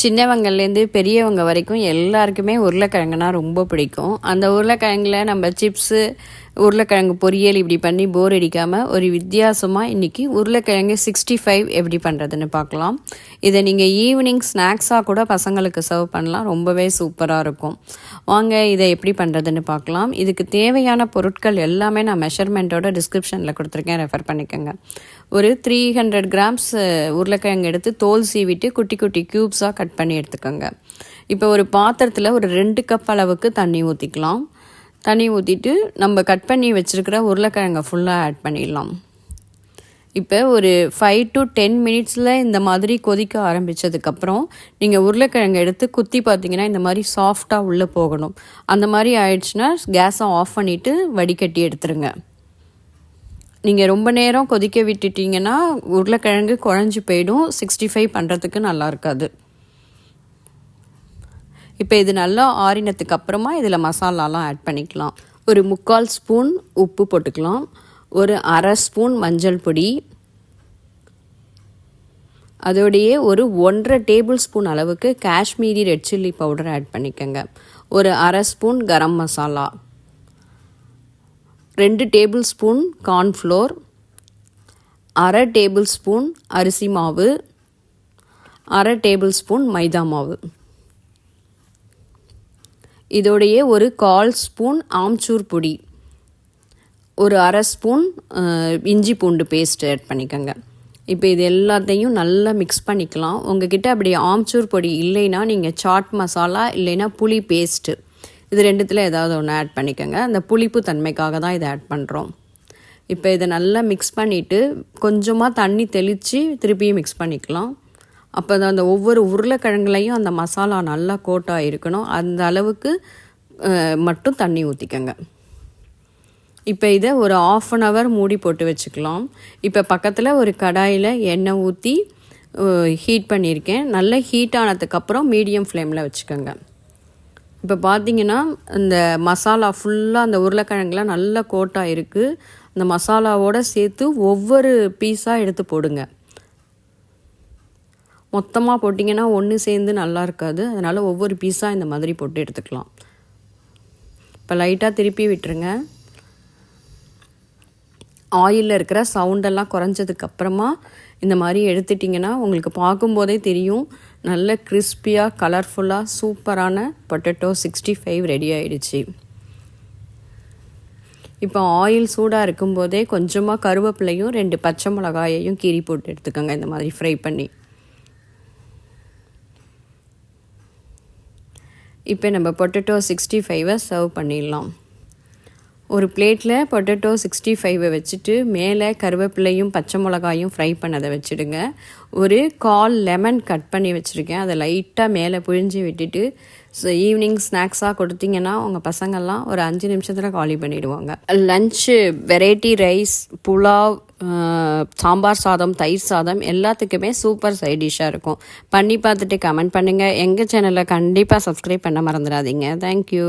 சின்னவங்கலேருந்து பெரியவங்க வரைக்கும் எல்லாருக்குமே உருளைக்கிழங்குனா ரொம்ப பிடிக்கும். அந்த உருளைக்கிழங்குல நம்ம சிப்ஸு, உருளைக்கிழங்கு பொரியல் இப்படி பண்ணி போர் அடிக்காமல் ஒரு வித்தியாசமாக இன்றைக்கி உருளைக்கிழங்கு 65 எப்படி பண்ணுறதுன்னு பார்க்கலாம். இதை நீங்கள் ஈவினிங் ஸ்நாக்ஸாக கூட பசங்களுக்கு சர்வ் பண்ணலாம். ரொம்பவே சூப்பராக இருக்கும். வாங்க இதை எப்படி பண்ணுறதுன்னு பார்க்கலாம். இதுக்கு தேவையான பொருட்கள் எல்லாமே நான் மெஷர்மெண்ட்டோட டிஸ்கிரிப்ஷனில் கொடுத்துருக்கேன், ரெஃபர் பண்ணிக்கோங்க. ஒரு 300 கிராம்ஸ் உருளைக்கிழங்கு எடுத்து தோல் சீவிட்டு குட்டி குட்டி க்யூப்ஸாக கட் பண்ணி எடுத்துக்கோங்க. இப்போ ஒரு பாத்திரத்தில் ஒரு 2 கப் அளவுக்கு தண்ணி ஊற்றிக்கலாம். தண்ணி ஊற்றிட்டு நம்ம கட் பண்ணி வச்சுருக்கிற உருளைக்கிழங்கை ஃபுல்லாக ஆட் பண்ணிடலாம். இப்போ ஒரு 5 to 10 மினிட்ஸில் இந்த மாதிரி கொதிக்க ஆரம்பித்ததுக்கப்புறம் நீங்கள் உருளைக்கிழங்கை எடுத்து குத்தி பார்த்தீங்கன்னா இந்த மாதிரி சாஃப்டாக உள்ளே போகணும். அந்த மாதிரி ஆயிடுச்சுன்னா கேஸை ஆஃப் பண்ணிவிட்டு வடிகட்டி எடுத்துருங்க. நீங்கள் ரொம்ப நேரம் கொதிக்க விட்டுட்டிங்கன்னா உருளைக்கிழங்கு குழஞ்சி போயிடும். 65 பண்ணுறதுக்கு நல்லா இருக்காது. இப்போ இது நல்லா ஆறினத்துக்கு அப்புறமா இதில் மசாலாலாம் ஆட் பண்ணிக்கலாம். ஒரு 3/4 ஸ்பூன் உப்பு போட்டுக்கலாம். ஒரு 1/2 ஸ்பூன் மஞ்சள் பொடி, அதோடையே ஒரு 1.5 டேபிள் ஸ்பூன் அளவுக்கு Kashmiri red chilli powder add பண்ணிக்கோங்க. ஒரு 1/2 spoon garam masala, 2 tablespoon cornflour, 1/2 tablespoon அரிசி மாவு, 1/2 டேபிள் ஸ்பூன் மைதா மாவு, இதோடையே ஒரு 1/4 ஸ்பூன் ஆம்ச்சூர் பொடி, ஒரு 1/2 ஸ்பூன் இஞ்சி பூண்டு பேஸ்ட் ஆட் பண்ணிக்கோங்க. இப்போ இது எல்லாத்தையும் நல்லா மிக்ஸ் பண்ணிக்கலாம். உங்ககிட்ட அப்படி ஆம்ச்சூர் பொடி இல்லைன்னா நீங்கள் சாட் மசாலா இல்லைன்னா புளி பேஸ்ட்டு, இது ரெண்டுத்தில் ஏதாவது ஒன்று ஆட் பண்ணிக்கோங்க. அந்த புளிப்பு தன்மைக்காக தான் இதை ஆட் பண்ணுறோம். இப்போ இதை நல்லா மிக்ஸ் பண்ணிவிட்டு கொஞ்சமாக தண்ணி தெளித்து திருப்பியும் மிக்ஸ் பண்ணிக்கலாம். அப்போ தான் அந்த ஒவ்வொரு உருளைக்கிழங்குலையும் அந்த மசாலா நல்லா கோட்டாக இருக்கணும். அந்த அளவுக்கு மட்டும் தண்ணி ஊற்றிக்கோங்க. இப்போ இதை ஒரு 1/2 hour மூடி போட்டு வச்சுக்கலாம். இப்போ பக்கத்தில் ஒரு கடாயில் எண்ணெய் ஊற்றி ஹீட் பண்ணியிருக்கேன். நல்லா ஹீட் ஆனதுக்கப்புறம் மீடியம் ஃப்ளேமில் வச்சுக்கோங்க. இப்போ பார்த்தீங்கன்னா இந்த மசாலா ஃபுல்லாக அந்த உருளைக்கிழங்குல நல்லா கோட்டாக இருக்குது. அந்த மசாலாவோடு சேர்த்து ஒவ்வொரு பீஸாக எடுத்து போடுங்க. மொத்தமாக போட்டிங்கன்னா ஒன்று சேர்ந்து நல்லா இருக்காது. அதனால் ஒவ்வொரு பீஸாக இந்த மாதிரி போட்டு எடுத்துக்கலாம். இப்போ லைட்டாக திருப்பி விட்டுருங்க. ஆயிலில் இருக்கிற சவுண்டெல்லாம் குறைஞ்சதுக்கப்புறமா இந்த மாதிரி எடுத்துட்டிங்கன்னா உங்களுக்கு பார்க்கும்போதே தெரியும் நல்ல கிறிஸ்பியாக கலர்ஃபுல்லாக சூப்பரான பொட்டேட்டோ 65 ரெடி ஆகிடுச்சு. இப்போ ஆயில் சூடாக இருக்கும்போதே கொஞ்சமாக கருவேப்பிலையும் 2 பச்சை மிளகாயையும் கீறி போட்டு எடுத்துக்கோங்க. இந்த மாதிரி ஃப்ரை பண்ணி இப்போ நம்ம பொட்டேட்டோ 65 சர்வ் பண்ணிடலாம். ஒரு பிளேட்டில் பொட்டேட்டோ 65 வச்சுட்டு மேலே கருவேப்பிலையும் பச்சை மிளகாயும் ஃப்ரை பண்ணதை வச்சுடுங்க. ஒரு 1/4 லெமன் கட் பண்ணி வச்சுருக்கேன். அதை லைட்டாக மேலே புழிஞ்சு விட்டுட்டு ஈவினிங் ஸ்நாக்ஸாக கொடுத்தீங்கன்னா உங்கள் பசங்கள்லாம் ஒரு 5 நிமிஷத்தில் காலி பண்ணிவிடுவாங்க. Lunch variety rice, pulao, sambar சாதம், தயிர் சாதம் எல்லாத்துக்குமே சூப்பர் சைட் டிஷ்ஷாக இருக்கும். பண்ணி பார்த்துட்டு கமெண்ட் பண்ணுங்கள். எங்கள் சேனலை கண்டிப்பாக சப்ஸ்கிரைப் பண்ண மறந்துடாதீங்க. தேங்க்யூ.